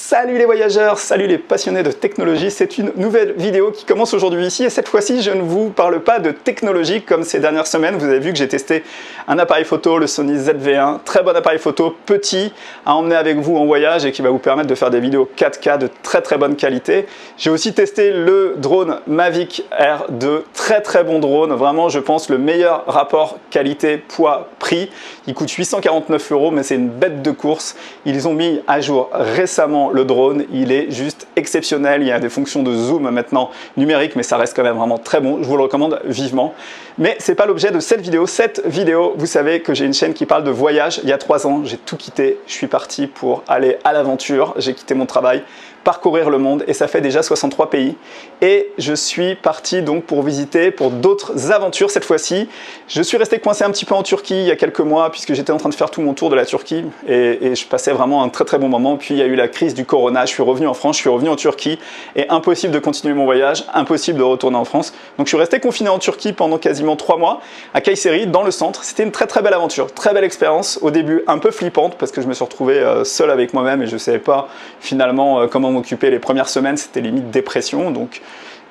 Salut les voyageurs, salut les passionnés de technologie, c'est une nouvelle vidéo qui commence aujourd'hui ici et cette fois-ci je ne vous parle pas de technologie comme ces dernières semaines. Vous avez vu que j'ai testé un appareil photo, le Sony ZV-1, très bon appareil photo, petit, à emmener avec vous en voyage et qui va vous permettre de faire des vidéos 4K de très bonne qualité. J'ai aussi testé le drone Mavic Air 2, très bon drone, vraiment je pense le meilleur rapport qualité-poids-prix. Il coûte 849 € mais c'est une bête de course. Ils ont mis à jour récemment le drone, il est juste exceptionnel, il y a des fonctions de zoom maintenant numériques mais ça reste quand même vraiment très bon, je vous le recommande vivement. Mais c'est pas l'objet de cette vidéo. Cette vidéo, vous savez que j'ai une chaîne qui parle de voyage. Il y a 3 ans, j'ai tout quitté, je suis parti pour aller à l'aventure, j'ai quitté mon travail, parcourir le monde et ça fait déjà 63 pays et je suis parti donc pour visiter pour d'autres aventures cette fois-ci. Je suis resté coincé un petit peu en Turquie il y a quelques mois puisque j'étais en train de faire tout mon tour de la Turquie et je passais vraiment un très bon moment. Puis il y a eu la crise du Corona, je suis revenu en France, je suis revenu en Turquie et impossible de continuer mon voyage, impossible de retourner en France. Donc je suis resté confiné en Turquie pendant quasiment 3 mois à Kayseri dans le centre. C'était une très belle aventure, très belle expérience. Au début un peu flippante parce que je me suis retrouvé seul avec moi-même et je ne savais pas finalement comment m'occuper. Les premières semaines c'était limite dépression donc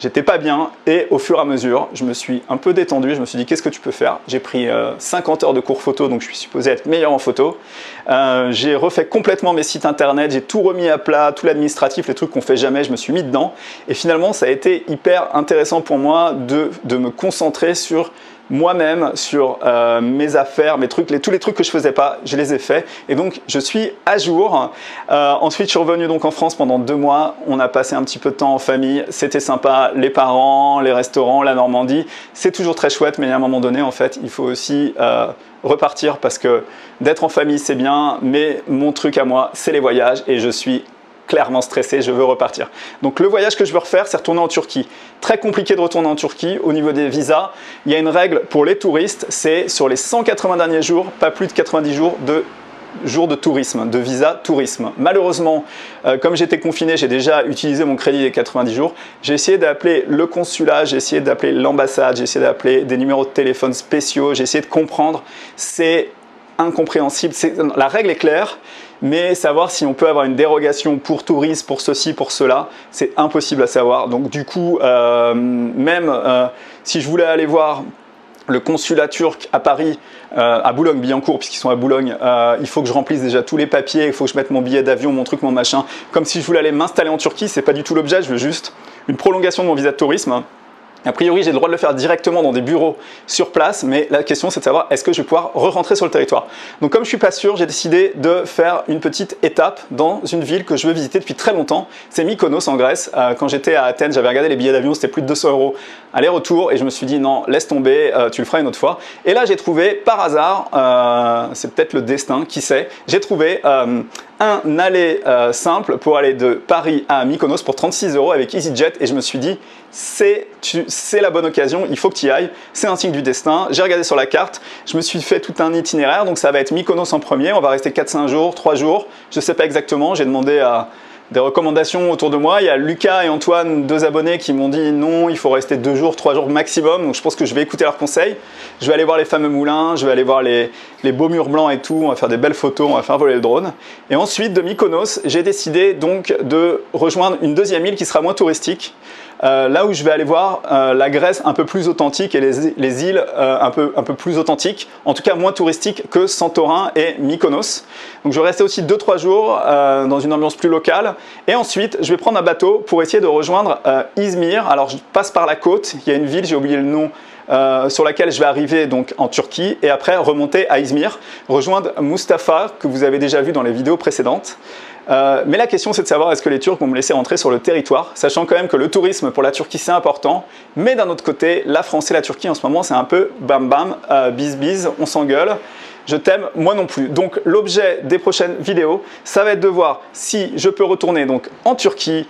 j'étais pas bien et au fur et à mesure je me suis un peu détendu, je me suis dit qu'est-ce que tu peux faire. J'ai pris 50 heures de cours photo donc je suis supposé être meilleur en photo. J'ai refait complètement mes sites internet, j'ai tout remis à plat, tout l'administratif, les trucs qu'on fait jamais, je me suis mis dedans et finalement ça a été hyper intéressant pour moi de me concentrer sur moi-même, sur mes affaires, mes trucs, tous les trucs que je faisais pas, je les ai faits et donc je suis à jour. Ensuite je suis revenu donc en France pendant 2 mois, on a passé un petit peu de temps en famille, c'était sympa, les parents, les restaurants, la Normandie, c'est toujours très chouette mais à un moment donné en fait il faut aussi repartir parce que d'être en famille c'est bien mais mon truc à moi c'est les voyages et je suis clairement stressé, je veux repartir. Donc le voyage que je veux refaire, c'est retourner en Turquie. Très compliqué de retourner en Turquie au niveau des visas. Il y a une règle pour les touristes, c'est sur les 180 derniers jours, pas plus de 90 jours de tourisme, de visa tourisme. Malheureusement, comme j'étais confiné, j'ai déjà utilisé mon crédit des 90 jours. J'ai essayé d'appeler le consulat, j'ai essayé d'appeler l'ambassade, j'ai essayé d'appeler des numéros de téléphone spéciaux, j'ai essayé de comprendre. C'est incompréhensible. La règle est claire, mais savoir si on peut avoir une dérogation pour touristes, pour ceci, pour cela, c'est impossible à savoir. Donc du coup, même si je voulais aller voir le consulat turc à Paris, à Boulogne-Billancourt, puisqu'ils sont à Boulogne, il faut que je remplisse déjà tous les papiers, il faut que je mette mon billet d'avion, mon truc, mon machin. Comme si je voulais aller m'installer en Turquie, c'est pas du tout l'objet, je veux juste une prolongation de mon visa de tourisme. A priori, j'ai le droit de le faire directement dans des bureaux sur place, mais la question c'est de savoir est-ce que je vais pouvoir re-rentrer sur le territoire. Donc comme je suis pas sûr, j'ai décidé de faire une petite étape dans une ville que je veux visiter depuis très longtemps. C'est Mykonos en Grèce. Quand j'étais à Athènes, j'avais regardé les billets d'avion, c'était plus de 200 € aller-retour et je me suis dit non, laisse tomber, tu le feras une autre fois. Et là j'ai trouvé par hasard, c'est peut-être le destin, qui sait, j'ai trouvé un aller simple pour aller de Paris à Mykonos pour 36 € avec EasyJet et je me suis dit c'est la bonne occasion, il faut que tu y ailles, c'est un signe du destin. J'ai regardé sur la carte, je me suis fait tout un itinéraire, donc ça va être Mykonos en premier, on va rester 4-5 jours, 3 jours, je ne sais pas exactement, j'ai demandé à des recommandations autour de moi. Il y a Lucas et Antoine, 2 abonnés qui m'ont dit non, il faut rester 2 jours, 3 jours maximum, donc je pense que je vais écouter leurs conseils. Je vais aller voir les fameux moulins, je vais aller voir les beaux murs blancs et tout, on va faire des belles photos, on va faire voler le drone. Et ensuite de Mykonos, j'ai décidé donc de rejoindre une deuxième île qui sera moins touristique, là où je vais aller voir la Grèce un peu plus authentique et les îles un peu plus authentiques, en tout cas moins touristiques que Santorin et Mykonos. Donc je vais rester aussi 2-3 jours dans une ambiance plus locale et ensuite je vais prendre un bateau pour essayer de rejoindre Izmir. Alors je passe par la côte, il y a une ville, j'ai oublié le nom, sur laquelle je vais arriver donc en Turquie et après remonter à Izmir, rejoindre Mustafa que vous avez déjà vu dans les vidéos précédentes. Mais la question c'est de savoir est-ce que les Turcs vont me laisser rentrer sur le territoire, sachant quand même que le tourisme pour la Turquie c'est important, mais d'un autre côté la France et la Turquie en ce moment c'est un peu bam bam, bis bis, on s'engueule. Je t'aime, moi non plus. Donc l'objet des prochaines vidéos, ça va être de voir si je peux retourner donc en Turquie,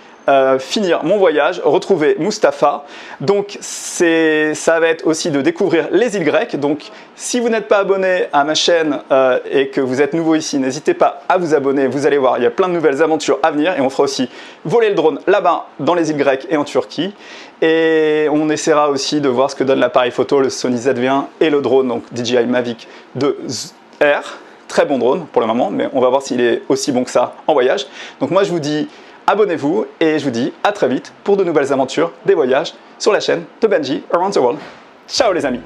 finir mon voyage, retrouver Mustafa. Donc ça va être aussi de découvrir les îles grecques. Donc si vous n'êtes pas abonné à ma chaîne et que vous êtes nouveau ici, n'hésitez pas à vous abonner. Vous allez voir, il y a plein de nouvelles aventures à venir et on fera aussi voler le drone là-bas dans les îles grecques et en Turquie. Et on essaiera aussi de voir ce que donne l'appareil photo, le Sony ZV-1 et le drone, donc DJI Mavic 2 R. très bon drone pour le moment, mais on va voir s'il est aussi bon que ça en voyage. Donc moi je vous dis abonnez-vous et je vous dis à très vite pour de nouvelles aventures, des voyages sur la chaîne de Benji Around the World. Ciao les amis!